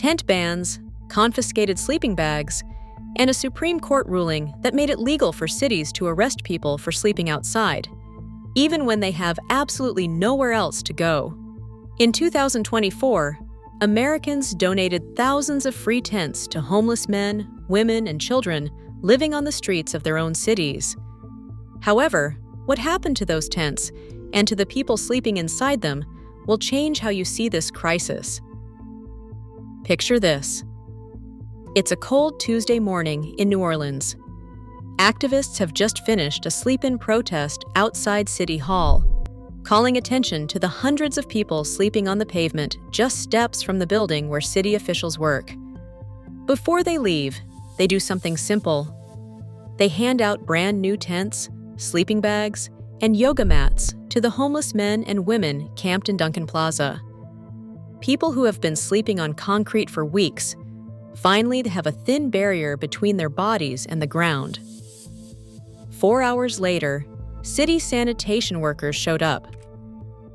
tent bans, confiscated sleeping bags, and a Supreme Court ruling that made it legal for cities to arrest people for sleeping outside, even when they have absolutely nowhere else to go. In 2024, Americans donated thousands of free tents to homeless men, women, and children living on the streets of their own cities. However, what happened to those tents and to the people sleeping inside them will change how you see this crisis. Picture this. It's a cold Tuesday morning in New Orleans. Activists have just finished a sleep-in protest outside City Hall, calling attention to the hundreds of people sleeping on the pavement just steps from the building where city officials work. Before they leave, they do something simple. They hand out brand new tents, sleeping bags, and yoga mats to the homeless men and women camped in Duncan Plaza. People who have been sleeping on concrete for weeks finally have a thin barrier between their bodies and the ground. 4 hours later, city sanitation workers showed up.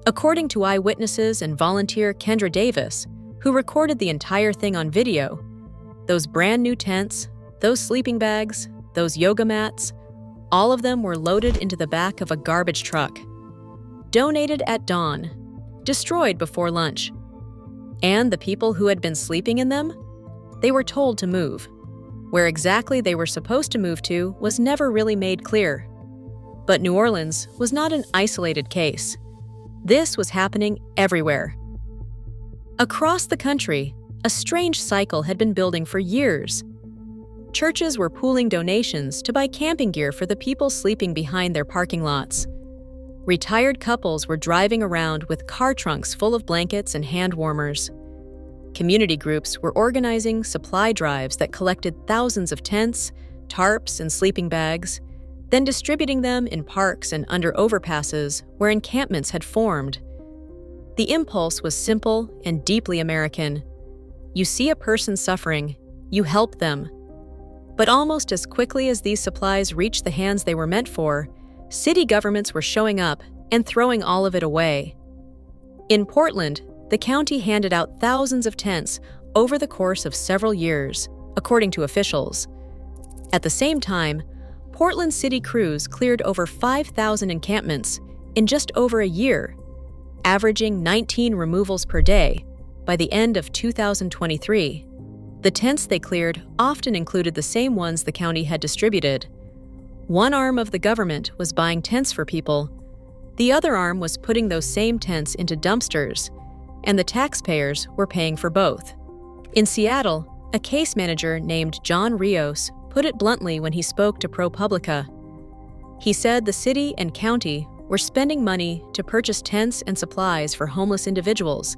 According to eyewitnesses and volunteer Kendra Davis, who recorded the entire thing on video, those brand new tents, those sleeping bags, those yoga mats, all of them were loaded into the back of a garbage truck. Donated at dawn, destroyed before lunch. And the people who had been sleeping in them? They were told to move. Where exactly they were supposed to move to was never really made clear. But New Orleans was not an isolated case. This was happening everywhere. Across the country, a strange cycle had been building for years. Churches were pooling donations to buy camping gear for the people sleeping behind their parking lots. Retired couples were driving around with car trunks full of blankets and hand warmers. Community groups were organizing supply drives that collected thousands of tents, tarps, and sleeping bags, then distributing them in parks and under overpasses where encampments had formed. The impulse was simple and deeply American. You see a person suffering, you help them. But almost as quickly as these supplies reached the hands they were meant for, city governments were showing up and throwing all of it away. In Portland, the county handed out thousands of tents over the course of several years, according to officials. At the same time, Portland city crews cleared over 5,000 encampments in just over a year, averaging 19 removals per day by the end of 2023. The tents they cleared often included the same ones the county had distributed. One arm of the government was buying tents for people. The other arm was putting those same tents into dumpsters, and the taxpayers were paying for both. In Seattle, a case manager named John Rios put it bluntly when he spoke to ProPublica. He said the city and county were spending money to purchase tents and supplies for homeless individuals,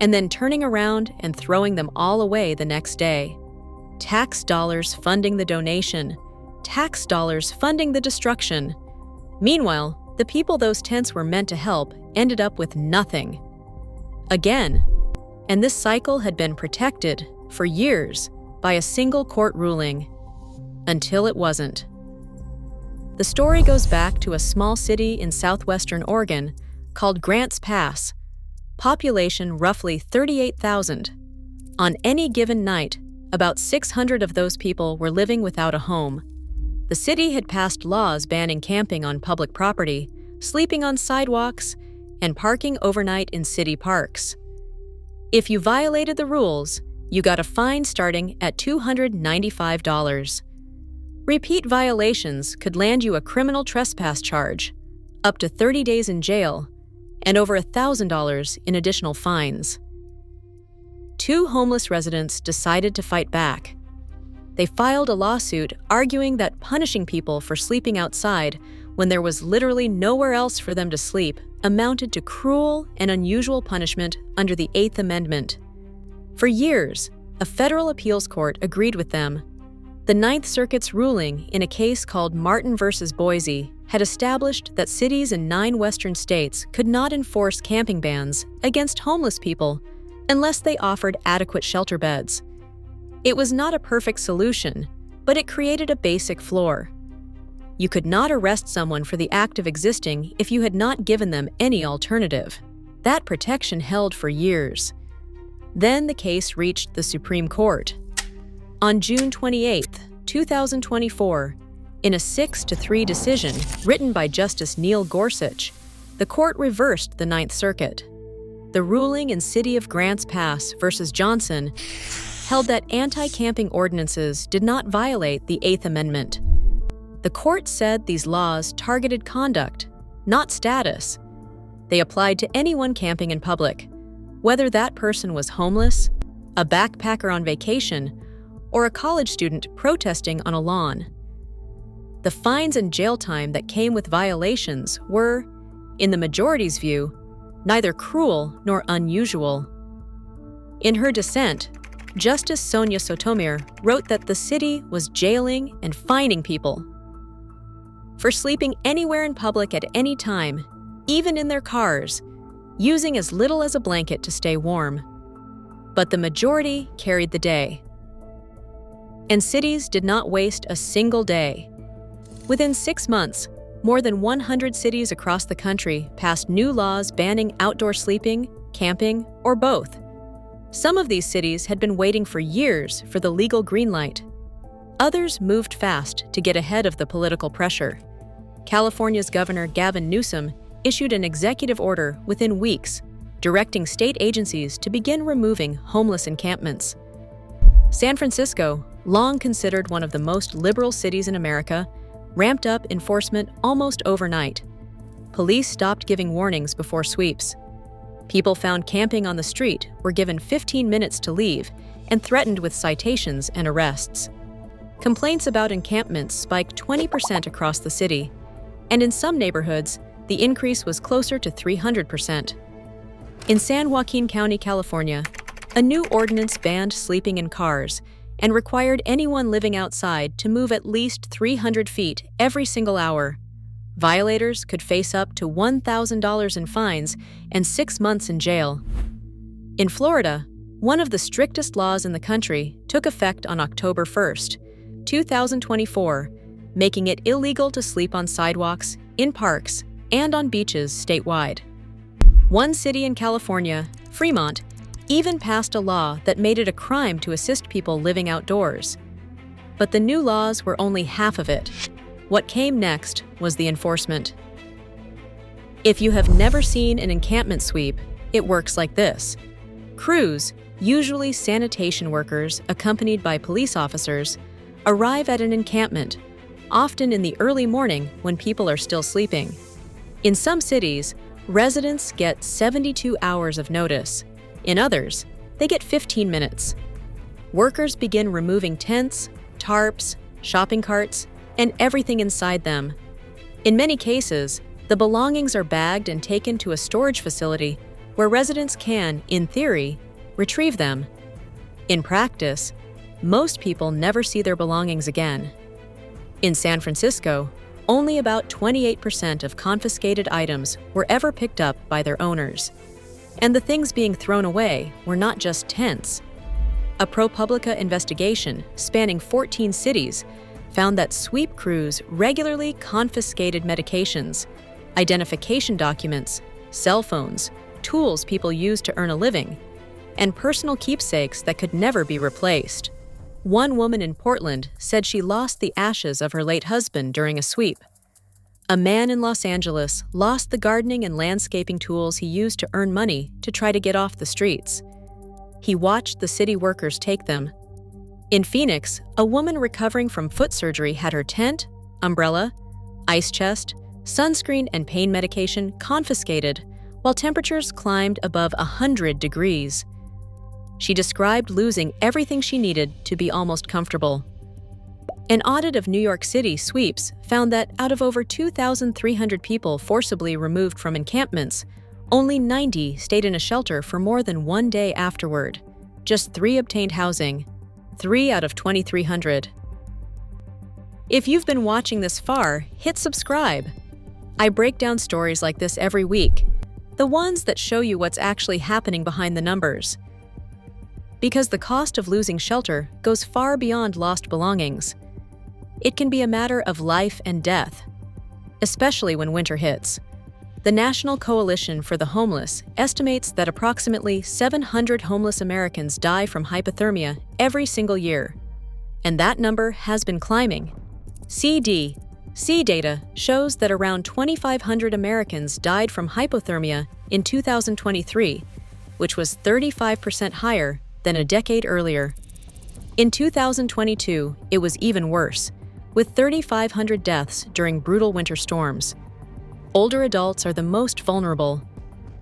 and then turning around and throwing them all away the next day. Tax dollars funding the donation, tax dollars funding the destruction. Meanwhile, the people those tents were meant to help ended up with nothing. Again, and this cycle had been protected for years by a single court ruling, until it wasn't. The story goes back to a small city in southwestern Oregon called Grants Pass, population roughly 38,000. On any given night, about 600 of those people were living without a home. The city had passed laws banning camping on public property, sleeping on sidewalks, and parking overnight in city parks. If you violated the rules, you got a fine starting at $295. Repeat violations could land you a criminal trespass charge, up to 30 days in jail, and over $1,000 in additional fines. 2 homeless residents decided to fight back. They filed a lawsuit arguing that punishing people for sleeping outside when there was literally nowhere else for them to sleep amounted to cruel and unusual punishment under the 8th Amendment. For years, a federal appeals court agreed with them. The Ninth Circuit's ruling in a case called Martin v. Boise had established that cities in 9 western states could not enforce camping bans against homeless people unless they offered adequate shelter beds. It was not a perfect solution, but it created a basic floor. You could not arrest someone for the act of existing if you had not given them any alternative. That protection held for years. Then the case reached the Supreme Court. On June 28, 2024, in a 6-3 decision written by Justice Neil Gorsuch, the court reversed the Ninth Circuit. The ruling in City of Grants Pass versus Johnson held that anti-camping ordinances did not violate the Eighth Amendment. The court said these laws targeted conduct, not status. They applied to anyone camping in public, whether that person was homeless, a backpacker on vacation, or a college student protesting on a lawn. The fines and jail time that came with violations were, in the majority's view, neither cruel nor unusual. In her dissent, Justice Sonia Sotomayor wrote that the city was jailing and fining people for sleeping anywhere in public at any time, even in their cars, using as little as a blanket to stay warm. But the majority carried the day. And cities did not waste a single day. Within 6 months, more than 100 cities across the country passed new laws banning outdoor sleeping, camping, or both. Some of these cities had been waiting for years for the legal green light. Others moved fast to get ahead of the political pressure. California's Governor Gavin Newsom issued an executive order within weeks, directing state agencies to begin removing homeless encampments. San Francisco, long considered one of the most liberal cities in America, ramped up enforcement almost overnight. Police stopped giving warnings before sweeps. People found camping on the street were given 15 minutes to leave and threatened with citations and arrests. Complaints about encampments spiked 20% across the city, and in some neighborhoods, the increase was closer to 300%. In San Joaquin County, California, a new ordinance banned sleeping in cars and required anyone living outside to move at least 300 feet every single hour. Violators could face up to $1,000 in fines and 6 months in jail. In Florida, one of the strictest laws in the country took effect on October 1st, 2024, making it illegal to sleep on sidewalks, in parks, and on beaches statewide. One city in California, Fremont, even passed a law that made it a crime to assist people living outdoors. But the new laws were only half of it. What came next was the enforcement. If you have never seen an encampment sweep, it works like this. Crews, usually sanitation workers accompanied by police officers, arrive at an encampment, often in the early morning when people are still sleeping. In some cities, residents get 72 hours of notice. In others, they get 15 minutes. Workers begin removing tents, tarps, shopping carts, and everything inside them. In many cases, the belongings are bagged and taken to a storage facility where residents can, in theory, retrieve them. In practice, most people never see their belongings again. In San Francisco, only about 28% of confiscated items were ever picked up by their owners. And the things being thrown away were not just tents. A ProPublica investigation spanning 14 cities found that sweep crews regularly confiscated medications, identification documents, cell phones, tools people use to earn a living, and personal keepsakes that could never be replaced. One woman in Portland said she lost the ashes of her late husband during a sweep. A man in Los Angeles lost the gardening and landscaping tools he used to earn money to try to get off the streets. He watched the city workers take them. In Phoenix, a woman recovering from foot surgery had her tent, umbrella, ice chest, sunscreen, and pain medication confiscated while temperatures climbed above 100 degrees. She described losing everything she needed to be almost comfortable. An audit of New York City sweeps found that out of over 2,300 people forcibly removed from encampments, only 90 stayed in a shelter for more than 1 day afterward. Just 3 obtained housing, 3 out of 2,300. If you've been watching this far, hit subscribe. I break down stories like this every week, the ones that show you what's actually happening behind the numbers. Because the cost of losing shelter goes far beyond lost belongings. It can be a matter of life and death, especially when winter hits. The National Coalition for the Homeless estimates that approximately 700 homeless Americans die from hypothermia every single year, and that number has been climbing. CDC data shows that around 2,500 Americans died from hypothermia in 2023, which was 35% higher than a decade earlier. In 2022, it was even worse, with 3,500 deaths during brutal winter storms. Older adults are the most vulnerable.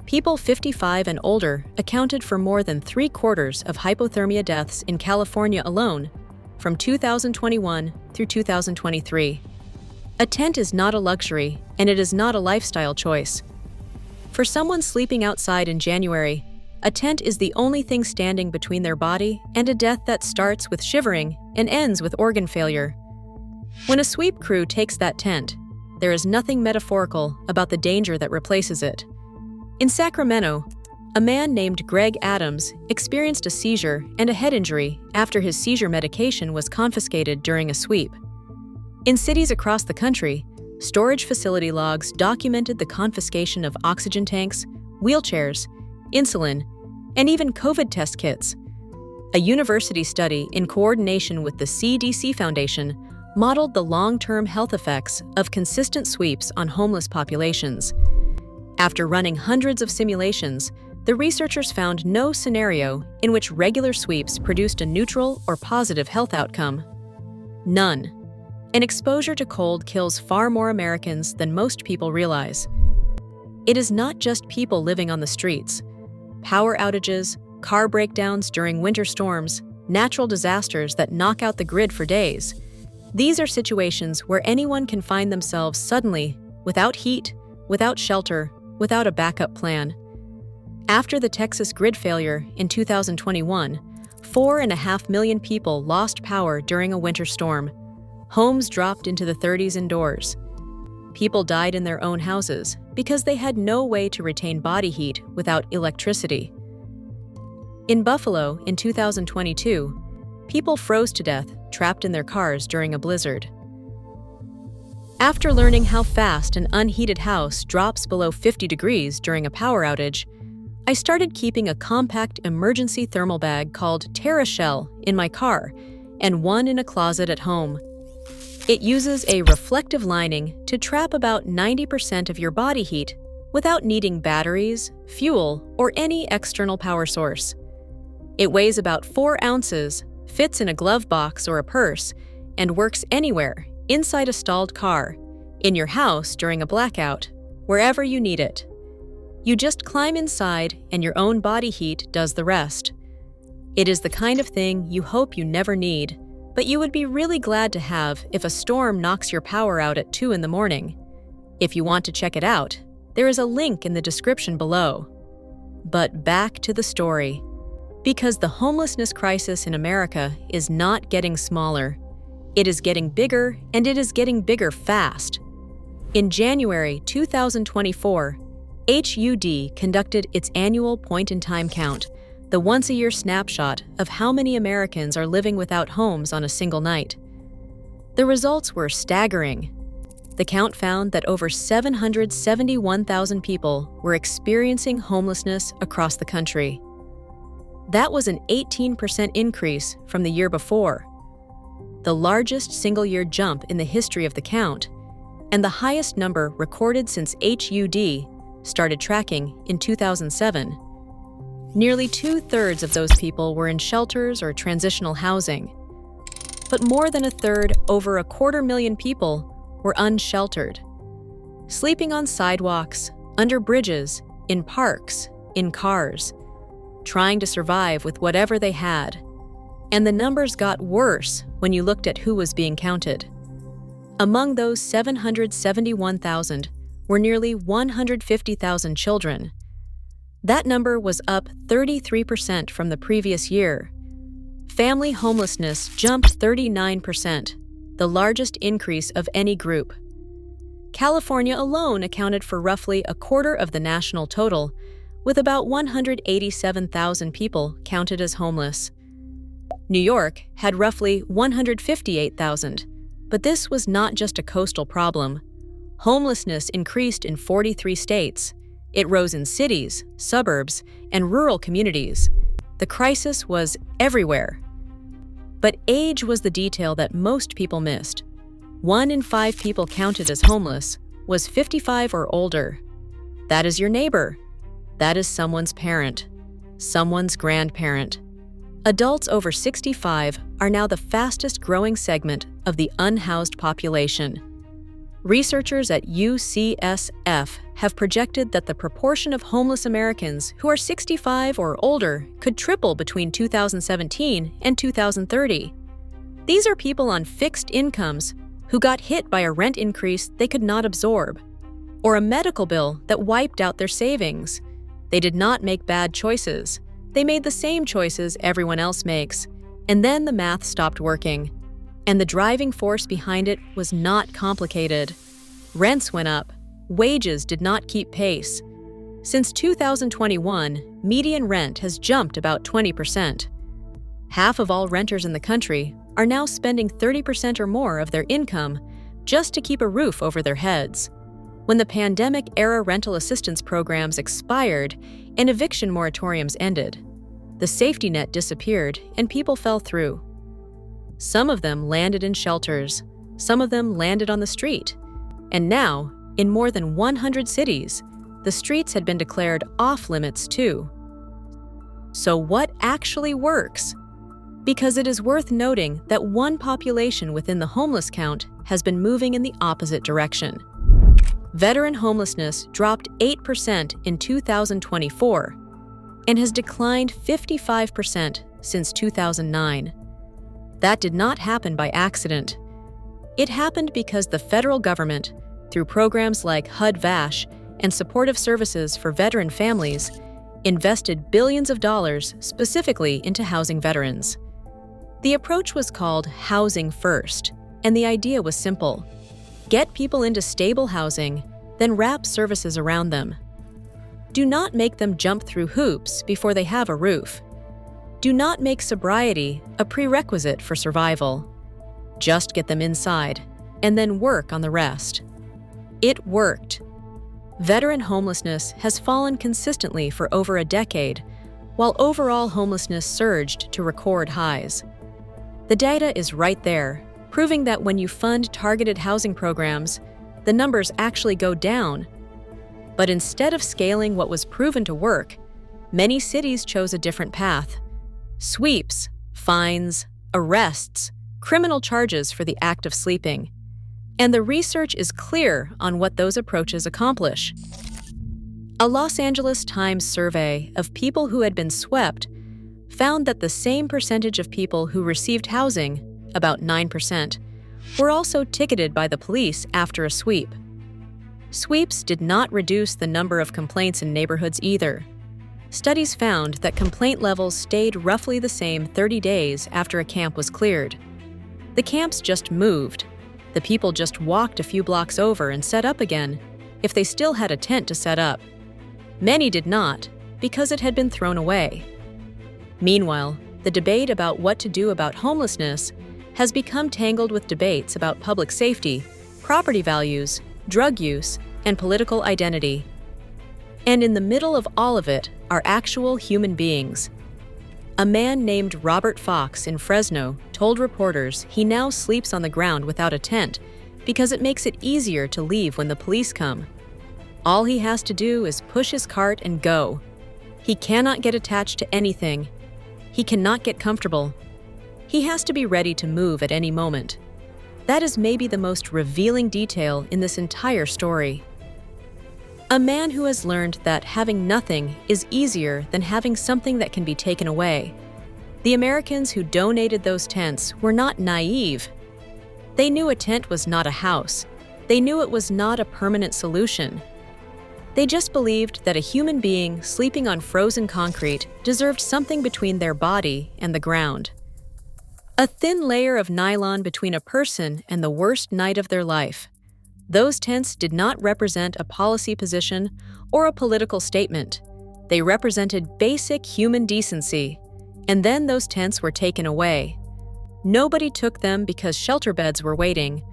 People 55 and older accounted for more than 3/4 of hypothermia deaths in California alone from 2021 through 2023. A tent is not a luxury, and it is not a lifestyle choice. For someone sleeping outside in January, a tent is the only thing standing between their body and a death that starts with shivering and ends with organ failure. When a sweep crew takes that tent, there is nothing metaphorical about the danger that replaces it. In Sacramento, a man named Greg Adams experienced a seizure and a head injury after his seizure medication was confiscated during a sweep. In cities across the country, storage facility logs documented the confiscation of oxygen tanks, wheelchairs, insulin, and even COVID test kits. A university study in coordination with the CDC Foundation modeled the long-term health effects of consistent sweeps on homeless populations. After running hundreds of simulations, the researchers found no scenario in which regular sweeps produced a neutral or positive health outcome. None. And exposure to cold kills far more Americans than most people realize. It is not just people living on the streets. Power outages, car breakdowns during winter storms, natural disasters that knock out the grid for days. These are situations where anyone can find themselves suddenly without heat, without shelter, without a backup plan. After the Texas grid failure in 2021, 4.5 million people lost power during a winter storm. Homes dropped into the 30s indoors. People died in their own houses because they had no way to retain body heat without electricity. In Buffalo in 2022, people froze to death trapped in their cars during a blizzard. After learning how fast an unheated house drops below 50 degrees during a power outage, I started keeping a compact emergency thermal bag called TerraShell in my car and one in a closet at home. It uses a reflective lining to trap about 90% of your body heat without needing batteries, fuel, or any external power source. It weighs about 4 ounces, fits in a glove box or a purse, and works anywhere, inside a stalled car, in your house during a blackout, wherever you need it. You just climb inside and your own body heat does the rest. It is the kind of thing you hope you never need, but you would be really glad to have if a storm knocks your power out at 2 in the morning. If you want to check it out, there is a link in the description below. But back to the story. Because the homelessness crisis in America is not getting smaller. It is getting bigger, and it is getting bigger fast. In January 2024, HUD conducted its annual point-in-time count, the once-a-year snapshot of how many Americans are living without homes on a single night. The results were staggering. The count found that over 771,000 people were experiencing homelessness across the country. That was an 18% increase from the year before, the largest single-year jump in the history of the count, and the highest number recorded since HUD started tracking in 2007. Nearly 2/3 of those people were in shelters or transitional housing. But more than a third, over 250,000 people, were unsheltered. Sleeping on sidewalks, under bridges, in parks, in cars, trying to survive with whatever they had. And the numbers got worse when you looked at who was being counted. Among those 771,000 were nearly 150,000 children. That number was up 33% from the previous year. Family homelessness jumped 39%, the largest increase of any group. California alone accounted for roughly a quarter of the national total, with about 187,000 people counted as homeless. New York had roughly 158,000, but this was not just a coastal problem. Homelessness increased in 43 states. It rose in cities, suburbs, and rural communities. The crisis was everywhere. But age was the detail that most people missed. 1 in 5 people counted as homeless was 55 or older. That is your neighbor. That is someone's parent, someone's grandparent. Adults over 65 are now the fastest growing segment of the unhoused population. Researchers at UCSF have projected that the proportion of homeless Americans who are 65 or older could triple between 2017 and 2030. These are people on fixed incomes who got hit by a rent increase they could not absorb, or a medical bill that wiped out their savings. They did not make bad choices. They made the same choices everyone else makes, and then the math stopped working. And the driving force behind it was not complicated. Rents went up. Wages did not keep pace. Since 2021, median rent has jumped about 20%. Half of all renters in the country are now spending 30% or more of their income just to keep a roof over their heads. When the pandemic-era rental assistance programs expired and eviction moratoriums ended, the safety net disappeared and people fell through. Some of them landed in shelters, some of them landed on the street, and now, in more than 100 cities, the streets had been declared off-limits too. So what actually works? Because it is worth noting that one population within the homeless count has been moving in the opposite direction. Veteran homelessness dropped 8% in 2024 and has declined 55% since 2009. That did not happen by accident. It happened because the federal government, through programs like HUD-VASH and supportive services for veteran families, invested billions of dollars specifically into housing veterans. The approach was called Housing First, and the idea was simple. Get people into stable housing, then wrap services around them. Do not make them jump through hoops before they have a roof. Do not make sobriety a prerequisite for survival. Just get them inside, and then work on the rest. It worked. Veteran homelessness has fallen consistently for over a decade, while overall homelessness surged to record highs. The data is right there, proving that when you fund targeted housing programs, the numbers actually go down. But instead of scaling what was proven to work, many cities chose a different path. Sweeps, fines, arrests, criminal charges for the act of sleeping. And the research is clear on what those approaches accomplish. A Los Angeles Times survey of people who had been swept found that the same percentage of people who received housing, about 9%, were also ticketed by the police after a sweep. Sweeps did not reduce the number of complaints in neighborhoods either. Studies found that complaint levels stayed roughly the same 30 days after a camp was cleared. The camps just moved. The people just walked a few blocks over and set up again, if they still had a tent to set up. Many did not, because it had been thrown away. Meanwhile, the debate about what to do about homelessness has become tangled with debates about public safety, property values, drug use, and political identity. And in the middle of all of it are actual human beings. A man named Robert Fox in Fresno told reporters he now sleeps on the ground without a tent because it makes it easier to leave when the police come. All he has to do is push his cart and go. He cannot get attached to anything. He cannot get comfortable. He has to be ready to move at any moment. That is maybe the most revealing detail in this entire story. A man who has learned that having nothing is easier than having something that can be taken away. The Americans who donated those tents were not naive. They knew a tent was not a house. They knew it was not a permanent solution. They just believed that a human being sleeping on frozen concrete deserved something between their body and the ground. A thin layer of nylon between a person and the worst night of their life. Those tents did not represent a policy position or a political statement. They represented basic human decency, and then those tents were taken away. Nobody took them because shelter beds were waiting,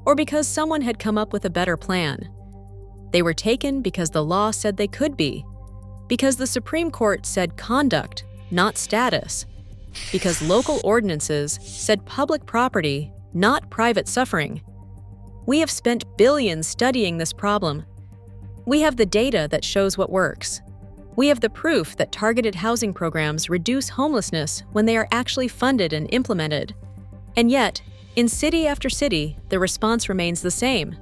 or because someone had come up with a better plan. They were taken because the law said they could be, because the Supreme Court said conduct, not status, because local ordinances said public property, not private suffering. We have spent billions studying this problem. We have the data that shows what works. We have the proof that targeted housing programs reduce homelessness when they are actually funded and implemented. And yet, in city after city, the response remains the same.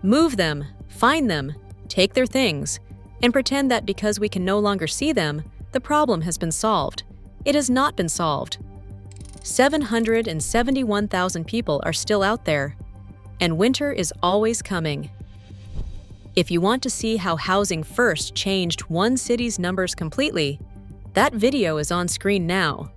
Move them, find them, take their things, and pretend that because we can no longer see them, the problem has been solved. It has not been solved. 771,000 people are still out there, and winter is always coming. If you want to see how Housing First changed one city's numbers completely, that video is on screen now.